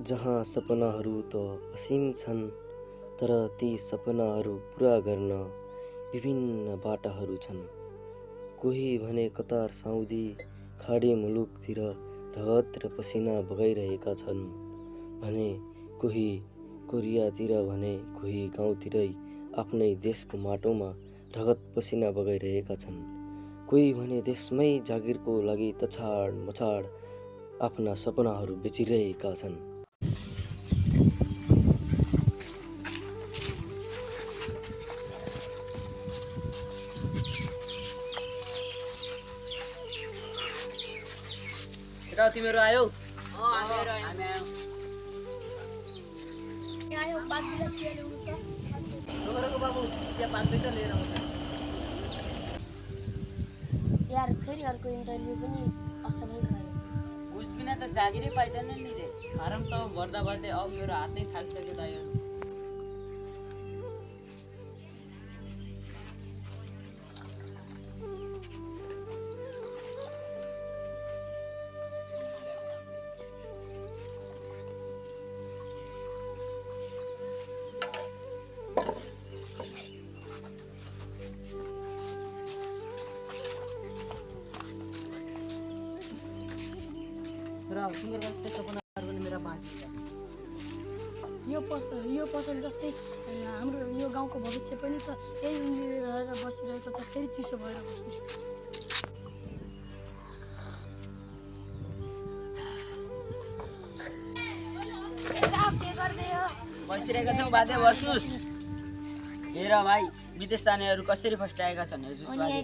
जहाँ सपनाहरू त असीम छन्, तर ती सपनाहरू पुरा गर्न विभिन्न बाटाहरू छन्। कोही भने कतार साउदी खाडी मुलुकतिर रगत र पसिना बगाइरहेका छन् भने कोही कोरियातिर भने कोही गाउँतिरै आफ्नै देशको माटोमा रगत पसिना बगाइरहेका छन्। कोही भने देशमै जागिरको लागि तछाड मछाड आफ्ना सपनाहरू बेचिरहेका छन्। तिमीहरू आयो? हामी आयो 5 गिलास चिया ल्याउनु त। रोको बाबु, चिया पाक्दैछ, लिएर आउँछ। यार फेरि अर्को इन्टरभ्यू पनि असफल रह्यो। घुस बिना त जागिरै पाइँदैन नि रे। फारम त भर्दा भर्दै अब मेरो हातै थाकिसक्यो दाइ। छोरा सुँगुर जस्तै सपनाहरू पनि मेरा बाँचिन्छ। यो पसल जस्तै हाम्रो यो गाउँको भविष्य पनि त यही उम्लिएर रहेर बसिरहेको छ, फेरि चिसो भएर बस्ने। बसिरहेका छौँ, बाध्य बस्नुहोस्। हेर भाइ, विदेश जानेहरू कसरी फस्टाएका छन् हेर्नुहोस् बाजे।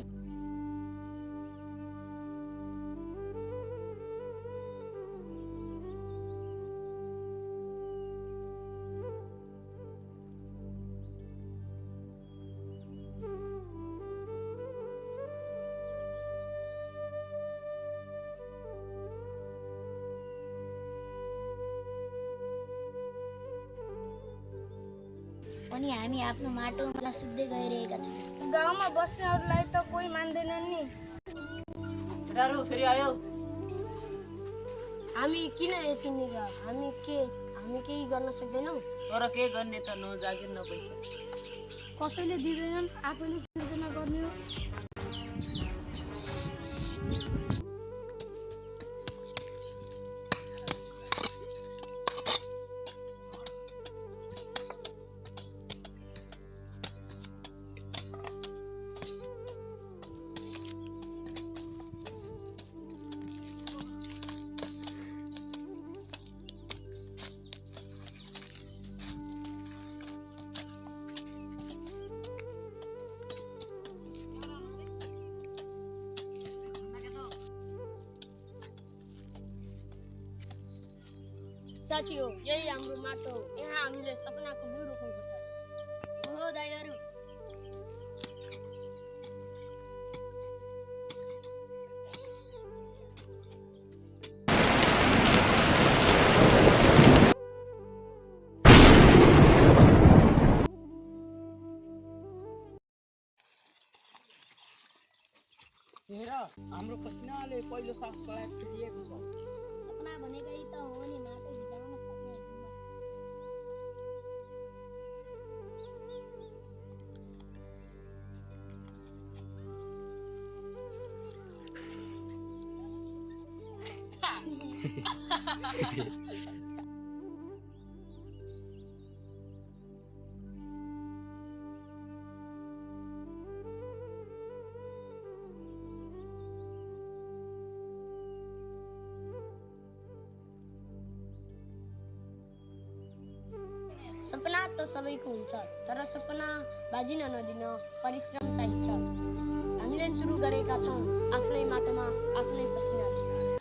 अनि हामी आफ्नो माटोमा सुत्दै गइरहेका छौँ। गाउँमा बस्नेहरूलाई त कोही मान्दैनन् नि। केटाहरू फेरि आयो? हामी किन यतिनिर? हामी केही गर्न सक्दैनौँ? तर के गर्ने त, न जागिर न पैसा। कसैले दिँदैनन्, आफैले सिर्जना गर्ने हो। साथी हो, यही हाम्रो माटो हो। यहाँ हामीले सपनाको बिउ रोप्नुपर्छ। हो दाइहरू, हेर, हाम्रो पसिनाले पहिलो सासलाई फेरिएको छ। सपना भनेकै त हो नि माटो भिजाउन सक्ने हिम्मत। सपना त सबैको हुन्छ, तर सपना बाजिन नदिन परिश्रम चाहिन्छ। हामीले सुरु गरेका छौँ आफ्नै माटोमा आफ्नै पसिना।